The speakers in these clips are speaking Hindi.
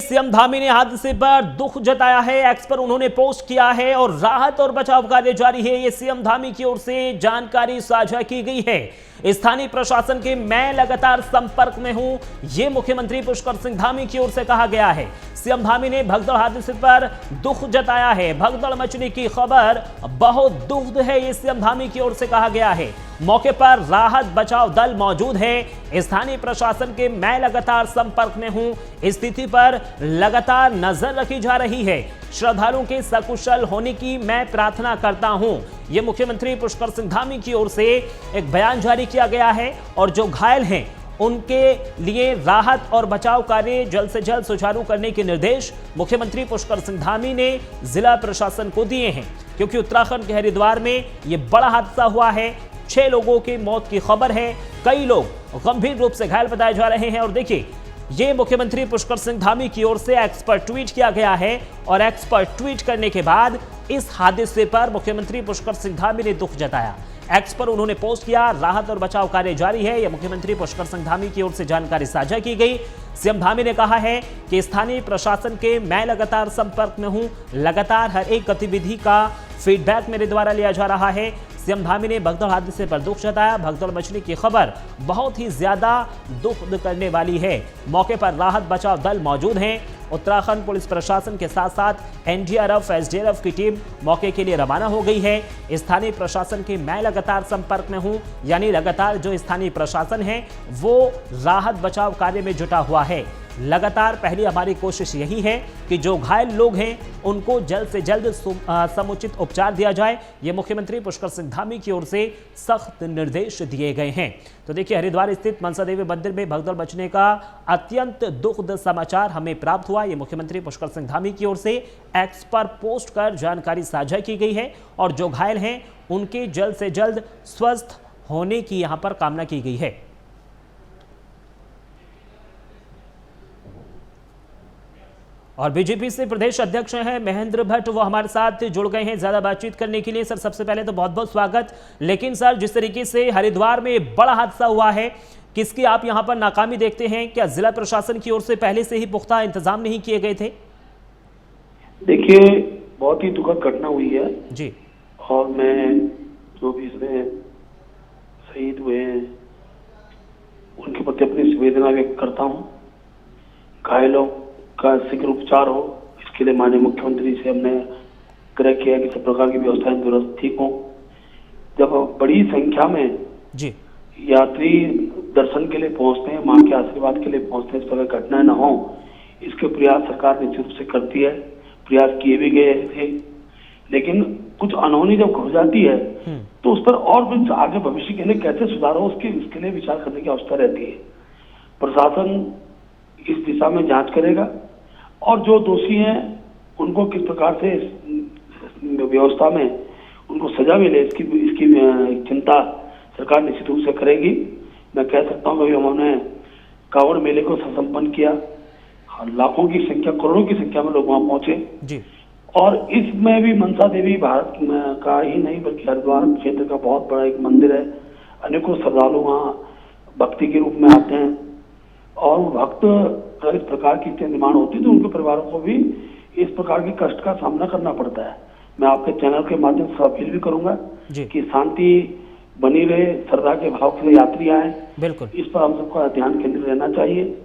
सीएम धामी ने हादसे पर दुख जताया है। एक्स पर उन्होंने पोस्ट किया है और राहत और बचाव कार्य जारी है, ये सीएम धामी की ओर से जानकारी साझा की गई है। स्थानीय प्रशासन के मैं लगातार संपर्क में हूं, ये मुख्यमंत्री पुष्कर सिंह धामी की ओर से कहा गया है। सीएम धामी ने भगदड़ हादसे पर दुख जताया है। भगदड़ मचने की खबर बहुत दुखद है, ये सीएम धामी की ओर से कहा गया है। मौके पर राहत बचाव दल मौजूद है। स्थानीय प्रशासन के मैं लगातार संपर्क में हूं, स्थिति पर लगातार नजर रखी जा रही है। श्रद्धालुओं के सकुशल होने की मैं प्रार्थना करता हूं, यह मुख्यमंत्री पुष्कर सिंह धामी की ओर से एक बयान जारी किया गया है। और जो घायल हैं उनके लिए राहत और बचाव कार्य जल्द से जल्द सुचारू करने के निर्देश मुख्यमंत्री पुष्कर सिंह धामी ने जिला प्रशासन को दिए हैं, क्योंकि उत्तराखंड के हरिद्वार में यह बड़ा हादसा हुआ है। 6 लोगों की मौत की खबर है, कई लोग गंभीर रूप से घायल बताए जा रहे हैं। और देखिए, ये मुख्यमंत्री पुष्कर सिंह धामी की ओर से एक्स पर ट्वीट किया गया है और एक्स पर ट्वीट करने के बाद इस हादसे पर मुख्यमंत्री पुष्कर सिंह धामी ने दुख जताया। एक्स पर उन्होंने पोस्ट किया, राहत और बचाव कार्य जारी है, यह मुख्यमंत्री पुष्कर सिंह धामी की ओर से जानकारी साझा की गई। सीएम धामी ने कहा है कि स्थानीय प्रशासन के मैं लगातार संपर्क में हूं, लगातार हर एक गतिविधि का फीडबैक मेरे द्वारा लिया जा रहा है। सीएम धामी ने भगदड़ हादसे पर दुख जताया। भगदड़ मचने की खबर बहुत ही ज्यादा दुख करने वाली है। मौके पर राहत बचाव दल मौजूद हैं। उत्तराखंड पुलिस प्रशासन के साथ साथ एनडीआरएफ, एसडीआरएफ की टीम मौके के लिए रवाना हो गई है। स्थानीय प्रशासन के मैं लगातार संपर्क में हूं, यानी लगातार जो स्थानीय प्रशासन है वो राहत बचाव कार्य में जुटा हुआ है। लगातार पहली हमारी कोशिश यही है कि जो घायल लोग हैं उनको जल्द से जल्द समुचित उपचार दिया जाए। ये मुख्यमंत्री पुष्कर सिंह धामी की ओर से सख्त निर्देश दिए गए हैं। तो देखिए, हरिद्वार स्थित मनसा देवी मंदिर में भगदड़ मचने का अत्यंत दुखद समाचार हमें प्राप्त हुआ। ये मुख्यमंत्री पुष्कर सिंह धामी की ओर से एक्स पर पोस्ट कर जानकारी साझा की गई है और जो घायल हैं उनके जल्द से जल्द स्वस्थ होने की यहां पर कामना की गई है। और बीजेपी से प्रदेश अध्यक्ष हैं महेंद्र भट्ट, वो हमारे साथ जुड़ गए हैं ज्यादा बातचीत करने के लिए। सर, सबसे पहले तो बहुत बहुत स्वागत। लेकिन सर, जिस तरीके से हरिद्वार में बड़ा हादसा हुआ है, किसकी आप यहां पर नाकामी देखते हैं? क्या जिला प्रशासन की ओर से पहले से ही पुख्ता इंतजाम नहीं किए गए थे? देखिए, बहुत ही दुखद घटना हुई है जी, और मैं जो भी इसमें शहीद हुए हैं उनके प्रति अपनी संवेदना व्यक्त करता हूँ। घायलों का शीघ्र उपचार हो, इसके लिए माननीय मुख्यमंत्री से हमने आग्रह किया कि सब प्रकार की व्यवस्थाएं दुरुस्त ठीक हों। जब बड़ी संख्या में जी, यात्री दर्शन के लिए पहुंचते हैं, मां के आशीर्वाद के लिए पहुंचते हैं, इस प्रकार घटनाएं न हो, इसके प्रयास सरकार निश्चित रूप से करती है। प्रयास किए भी गए थे, लेकिन कुछ अनहोनी जब हो जाती है तो उस पर और भी आगे भविष्य के लिए कैसे सुधार हो इसके लिए विचार करने की आवश्यकता रहती है। प्रशासन इस दिशा में जांच करेगा और जो दोषी हैं उनको किस प्रकार से व्यवस्था में उनको सजा मिले, इसकी चिंता सरकार निश्चित रूप से करेगी। मैं कह सकता हूँ कि हमने कांवड़ मेले को संपन्न किया, लाखों की संख्या, करोड़ों की संख्या में लोग वहां पहुंचे जी। और इसमें भी मनसा देवी भारत का ही नहीं बल्कि हरिद्वार क्षेत्र का बहुत बड़ा एक मंदिर है। अनेकों श्रद्धालु वहाँ भक्ति के रूप में आते हैं और भक्त अगर इस प्रकार की स्थिति निर्माण होती है तो उनके परिवारों को भी इस प्रकार के कष्ट का सामना करना पड़ता है। मैं आपके चैनल के माध्यम से अपील भी करूंगा कि शांति बनी रहे, श्रद्धा के भाव से यात्री आए, बिल्कुल इस पर हम सबका ध्यान केंद्रित रहना चाहिए।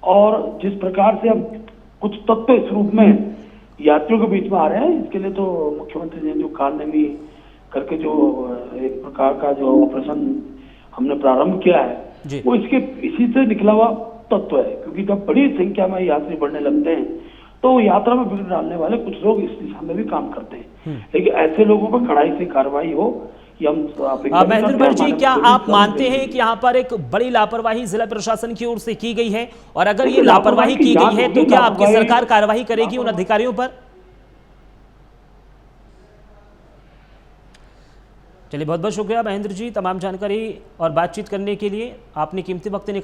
और जिस प्रकार से अब कुछ तत्व इस रूप में यात्रियों के बीच में आ रहे हैं, इसके लिए तो मुख्यमंत्री ने जो कारनामी करके जो एक प्रकार का जो ऑपरेशन हमने प्रारंभ किया है वो इसी से निकला हुआ तत्व है। क्योंकि जब बड़ी संख्या में यात्री बढ़ने लगते हैं तो यात्रा में विघ्न डालने वाले कुछ लोग इस दिशा में भी काम करते हैं, लेकिन ऐसे लोगों पर कड़ाई से कार्रवाई हो। महेंद्र भट्ट जी, क्या आप मानते हैं कि यहाँ पर एक बड़ी लापरवाही जिला प्रशासन की ओर से की गई है? और अगर ये लापरवाही की गई है तो क्या आपकी सरकार कार्रवाई करेगी उन अधिकारियों पर? चलिए, बहुत बहुत शुक्रिया महेंद्र जी, तमाम जानकारी और बातचीत करने के लिए। आपने कीमती वक्त